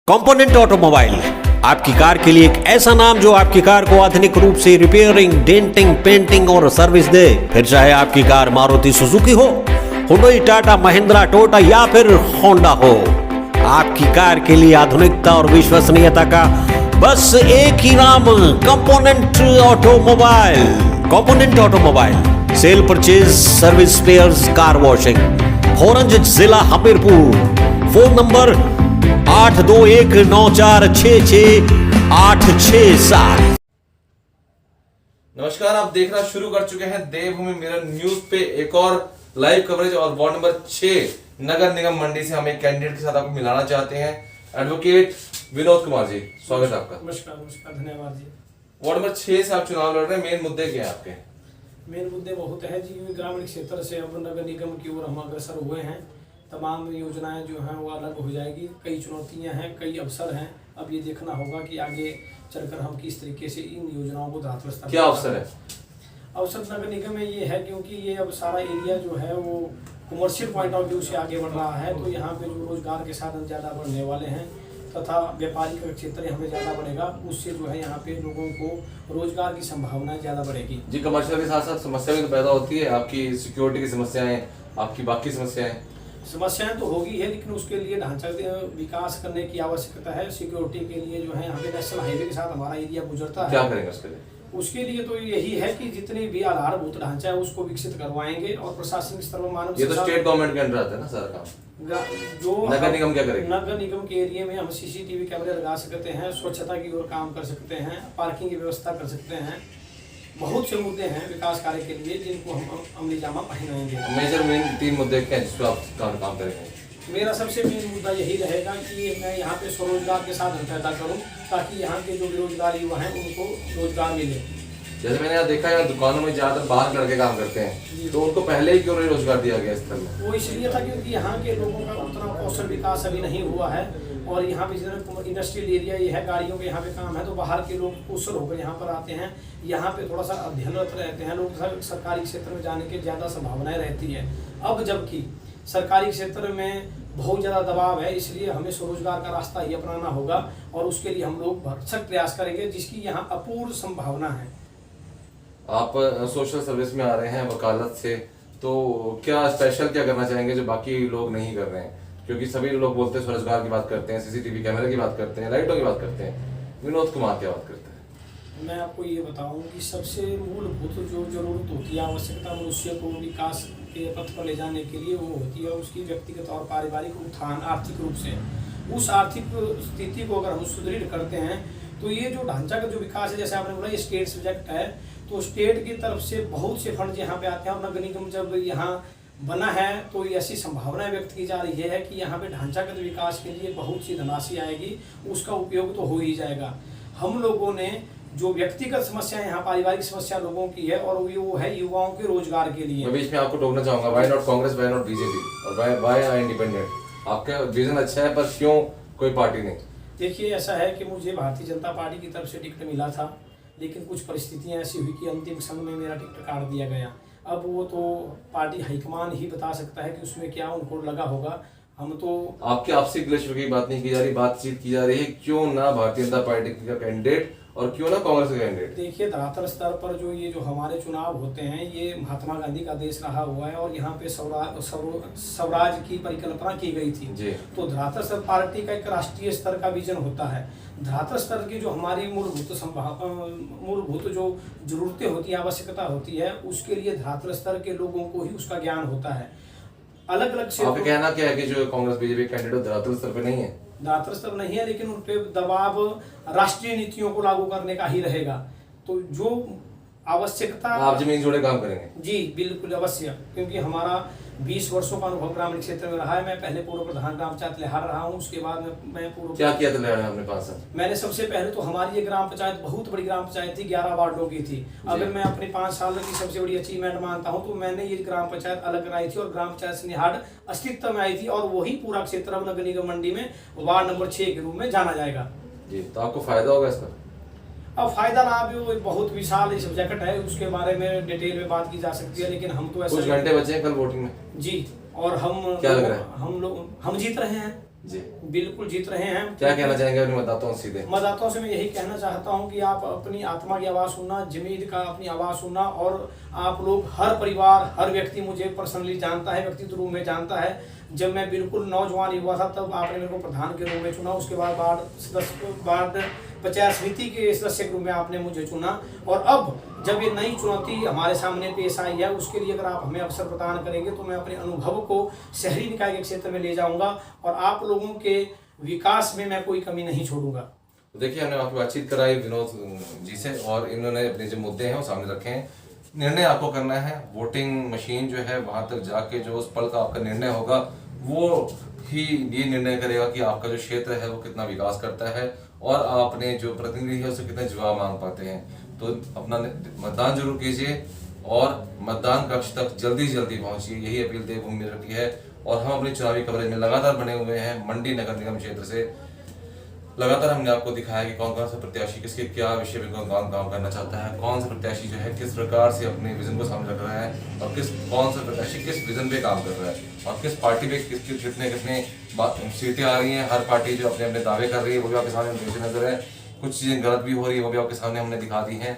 Component automobile आपकी car के लिए एक ऐसा नाम जो आपकी कार को आधुनिक रूप से रिपेयरिंग, डेंटिंग, पेंटिंग और सर्विस दे। फिर चाहे आपकी कार मारुति सुजुकी हो, हुंडई, टाटा, महिंद्रा, टोयोटा या फिर होंडा हो, आपकी कार के लिए आधुनिकता और विश्वसनीयता का बस एक ही नाम, component automobile. Component automobile sale, purchase, service, spares, car washing, Khoranj जिला हमीरपुर। Phone number 8219466867। नमस्कार, आप देखना शुरू कर चुके हैं देवभूमि मिरर न्यूज पे एक और लाइव कवरेज। और वार्ड नंबर 6 नगर निगम मंडी से हम एक कैंडिडेट के साथ आपको मिलाना चाहते हैं, एडवोकेट विनोद कुमार जी। स्वागत है आपका। नमस्कार, धन्यवाद जी। वार्ड नंबर 6 से आप चुनाव लड़ रहे हैं, मेन मुद्दे क्या है आपके? मेन मुद्दे बहुत है जी, क्योंकि ग्रामीण क्षेत्र से अब नगर निगम की ओर हम अग्रसर हुए हैं। तमाम योजनाएं जो हैं वो अलग हो जाएगी, कई चुनौतियां हैं, कई अवसर हैं। अब ये देखना होगा कि आगे चलकर हम किस तरीके से इन योजनाओं को धरातल। क्या अवसर है? अवसर नगर निगम में ये है क्योंकि ये अब सारा एरिया जो है वो कमर्शियल पॉइंट ऑफ व्यू से आगे बढ़ रहा है, तो यहाँ पे जो रोजगार के साधन ज़्यादा बढ़ने वाले हैं तथा व्यापारिक क्षेत्र हमें ज़्यादा बढ़ेगा, उससे जो है यहाँ पे लोगों को रोजगार की संभावनाएं ज़्यादा बढ़ेगी जी। कमर्शियल के साथ साथ समस्या भी तो पैदा होती है, आपकी सिक्योरिटी की समस्याएं, आपकी बाकी समस्याएं तो होगी है, लेकिन उसके लिए ढांचागत विकास करने की आवश्यकता है। सिक्योरिटी के लिए जो है यहाँ पे नेशनल हाईवे के साथ हमारा एरिया गुजरता है। क्या करेंगे उसके लिए? उसके लिए तो यही है कि जितने भी आधारभूत ढांचा है उसको विकसित करवाएंगे और प्रशासनिक स्तर पर मानव ये तो स्टेट गवर्नमेंट के अंडर आता है ना सारा काम। जो नगर निगम क्या करेगा? नगर निगम के एरिया में हम सीसीटीवी कैमरे लगा सकते हैं, स्वच्छता की ओर काम कर सकते हैं, पार्किंग की व्यवस्था कर सकते हैं। बहुत से मुद्दे हैं विकास कार्य के लिए जिनको हम अमली जामा पहनाएंगे। मेजर मेन 3 मुद्दे क्या हैं जिस पर आप काम करेंगे? मेरा सबसे मेन मुद्दा यही रहेगा कि मैं यहाँ पे स्वरोजगार के साधन पैदा करूँ ताकि यहाँ के जो बेरोजगार युवा हैं उनको रोजगार मिले। जैसे मैंने यहाँ देखा है दुकानों में ज्यादातर बाहर लड़के काम करते हैं, तो उनको पहले ही क्यों नहीं रोजगार दिया गया इस तरह में? वो इसलिए था क्योंकि यहाँ के लोगों का उतना कौशल विकास अभी नहीं हुआ है, और यहाँ पे जितना इंडस्ट्रियल एरिया ये है, गाड़ियों के यहाँ पे काम है, तो बाहर के लोग कुशल होकर यहाँ पर आते हैं। यहाँ पे थोड़ा सा अध्ययनरत रहते हैं लोग, सरकारी क्षेत्र में जाने की ज़्यादा संभावनाएं रहती है। अब जबकि सरकारी क्षेत्र में बहुत ज़्यादा दबाव है, इसलिए हमें स्वरोजगार का रास्ता ही अपनाना होगा और उसके लिए हम लोग भरसक प्रयास करेंगे, जिसकी यहाँ अपूर्व संभावना है। आप सोशल सर्विस में आ रहे हैं वकालत से, तो क्या स्पेशल क्या करना चाहेंगे जो बाकी लोग नहीं कर रहे हैं? क्योंकि सभी लोग बोलते हैं स्वरोजगार की बात करते हैं, सीसीटीवी कैमरे की बात करते हैं, लाइटों की बात करते हैं, विनोद कुमार क्या बात करते हैं? मैं आपको ये बताऊं कि सबसे मूलभूत जो जरूरत होती है, आवश्यकता मनुष्य को विकास के पथ पर ले जाने के लिए, वो होती है उसकी व्यक्तिगत और पारिवारिक उत्थान। आर्थिक रूप से उस आर्थिक स्थिति को अगर हम सुदृढ़ करते हैं तो ये जो ढांचागत जो विकास है, जैसे आपने बोला ये स्टेट सब्जेक्ट है, तो स्टेट की तरफ से बहुत से फंड यहाँ पे आते हैं। और नगर निगम जब यहाँ बना है तो ऐसी संभावना व्यक्त की जा रही है कि यहाँ पे ढांचागत विकास के लिए बहुत सी धनराशि आएगी, उसका उपयोग तो हो ही जाएगा। हम लोगों ने जो व्यक्तिगत समस्या यहाँ पारिवारिक समस्या लोगों की है, और वो है युवाओं के रोजगार के लिए। मैं बीच में आपको टोकना चाहूंगा, why not Congress, why not BJP और व्हाई इंडिपेंडेंट? आपका विजन अच्छा है पर क्यों कोई पार्टी नहीं? देखिए, ऐसा है कि मुझे भारतीय जनता पार्टी की तरफ से टिकट मिला था, लेकिन कुछ परिस्थितियां ऐसी हुई कि अंतिम क्षण में मेरा टिकट काट दिया गया। अब वो तो पार्टी हाईकमान ही बता सकता है कि उसमें क्या उनको लगा होगा। हम तो आपके आपसी क्लेश की बात नहीं की जा रही, बातचीत की जा रही है क्यों ना भारतीय जनता पार्टी का कैंडिडेट और क्यों ना कांग्रेस का कैंडिडेट? देखिए, धरातल स्तर पर जो हमारे चुनाव होते हैं, ये महात्मा गांधी का देश रहा हुआ है और यहाँ पे स्वराज की परिकल्पना की गई थी। तो धरातल स्तर पार्टी का एक राष्ट्रीय स्तर का विजन होता है। धरातल स्तर की जो हमारी मूलभूत जो जरूरतें होती है, आवश्यकता होती है, उसके लिए धरातल स्तर के लोगों को ही उसका ज्ञान होता है। अलग अलग से आपका कहना क्या है कि जो कांग्रेस बीजेपी कैंडिडेट धरातल स्तर पे नहीं है? धरातल स्तर नहीं है, लेकिन उन पे दबाव राष्ट्रीय नीतियों को लागू करने का ही रहेगा। तो जो आवश्यकता, आप जमीन जोड़े काम करेंगे? जी बिल्कुल अवश्य, क्योंकि हमारा 20 वर्षों का अनुभव ग्रामीण क्षेत्र में रहा है। मैं पहले पूर्व प्रधान ग्राम पंचायत लिहार रहा हूँ, उसके बाद मैं पूर्व क्या किया था लिहार में आपने 5 साल? मैंने सबसे पहले तो हमारी ये ग्राम पंचायत बहुत बड़ी ग्राम पंचायत थी, 11 वार्डों की थी। अगर मैं अपने 5 साल की सबसे बड़ी अचीवमेंट मानता हूँ तो मैंने ये ग्राम पंचायत अलग कराई थी और ग्राम पंचायत से निहार अस्तित्व में आई थी, और वही पूरा क्षेत्र अब नगर निगम मंडी में वार्ड नंबर 6 के रूप में जाना जाएगा। जी, तो आपको फायदा होगा इसका? अब फायदा ना भी बहुत विशाल सब्जेक्ट है, उसके बारे में डिटेल में बात की जा सकती है, लेकिन हम तो ऐसा कुछ घंटे बचे हैं कल वोटिंग में जी, और हम क्या लग रहा है? हम जीत रहे हैं। जी, बिल्कुल जीत रहे हैं। क्या कहना चाहेंगे अपने मतदाताओं से सीधे? मतदाताओं से मैं यही कहना चाहता हूं कि आप अपनी आत्मा की आवाज़ सुनना, जमीर का अपनी आवाज़ सुनना, और आप लोग, हर परिवार, हर व्यक्ति मुझे पर्सनली जानता है, व्यक्तिगत रूप में जानता है। जब मैं बिल्कुल नौजवान युवा था तब आपने मेरे को प्रधान के रूप में चुना, उसके बाद वार्ड पंचायत समिति के सदस्य के रूप में आपने मुझे चुना, और अब जब ये नई चुनौती हमारे सामने पेश आई है, उसके लिए अगर आप हमें अवसर प्रदान करेंगे तो मैं अपने अनुभव को शहरी निकाय के क्षेत्र में ले जाऊंगा और आप लोगों के विकास में मैं कोई कमी नहीं छोड़ूंगा। तो देखिए, हमने आपकी बातचीत कराई विनोद जी से, और इन्होंने अपने जो मुद्दे हैं वो सामने रखे हैं। निर्णय आपको करना है, वोटिंग मशीन जो है वहां तक जाके जो उस पल का आपका निर्णय होगा वो ही ये निर्णय करेगा कि आपका जो क्षेत्र है वो कितना विकास करता है और आपने जो प्रतिनिधि है उससे कितने जवाब मांग पाते हैं। तो अपना मतदान जरूर कीजिए और मतदान कक्ष तक जल्दी जल्दी पहुंचिए, यही अपील देवभूमि मेरठ की है। और हम अपनी चुनावी कवरेज में लगातार बने हुए हैं। मंडी नगर निगम क्षेत्र से लगातार हमने आपको दिखाया कि कौन कौन सा प्रत्याशी किसके क्या विषय में कौन काम करना चाहता है, कौन सा प्रत्याशी जो है किस प्रकार से अपने विजन को सामने रख रहा है, और कौन सा प्रत्याशी किस विजन पे काम कर रहा है, और किस पार्टी पे कितने सीटें आ रही हैं। हर पार्टी जो अपने अपने दावे कर रही है वो भी आपके सामने पेश नजर है। कुछ चीज़ें गलत भी हो रही है वो भी आपके सामने हमने दिखा दी हैं,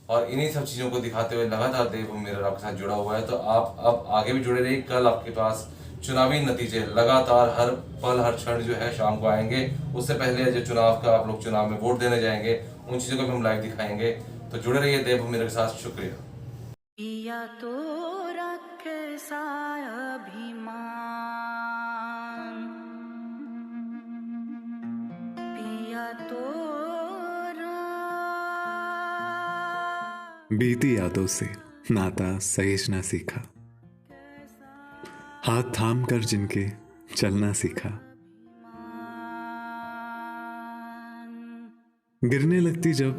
और इन्हीं सब चीज़ों को दिखाते हुए लगातार देवभूमि मेरठ आपके साथ जुड़ा हुआ है। तो आप अब आगे भी जुड़े रहिए। कल आपके पास चुनावी नतीजे लगातार हर पल हर क्षण जो है शाम को आएंगे। उससे पहले जो चुनाव का आप लोग चुनाव में वोट देने जाएंगे उन चीज़ों को भी हम लाइव दिखाएंगे। तो जुड़े रहिए देवभूमि मेरठ के साथ। शुक्रिया। पिया तो रखे साया अभिमान, पिया तो बीती यादों से नाता सहेजना सीखा, हाथ थाम कर जिनके चलना सीखा, गिरने लगती जब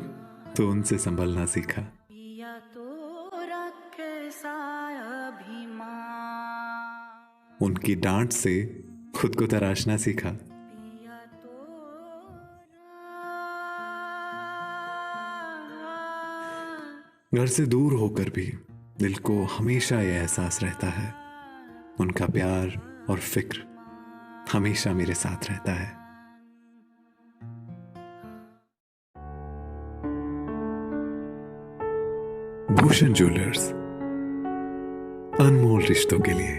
तो उनसे संभलना सीखा, पिया तो रखे साया अभिमान, उनकी डांट से खुद को तराशना सीखा, पिया तो घर से दूर होकर भी दिल को हमेशा यह एहसास रहता है, उनका प्यार और फिक्र हमेशा मेरे साथ रहता है। भूषण ज्वेलर्स, अनमोल रिश्तों के लिए।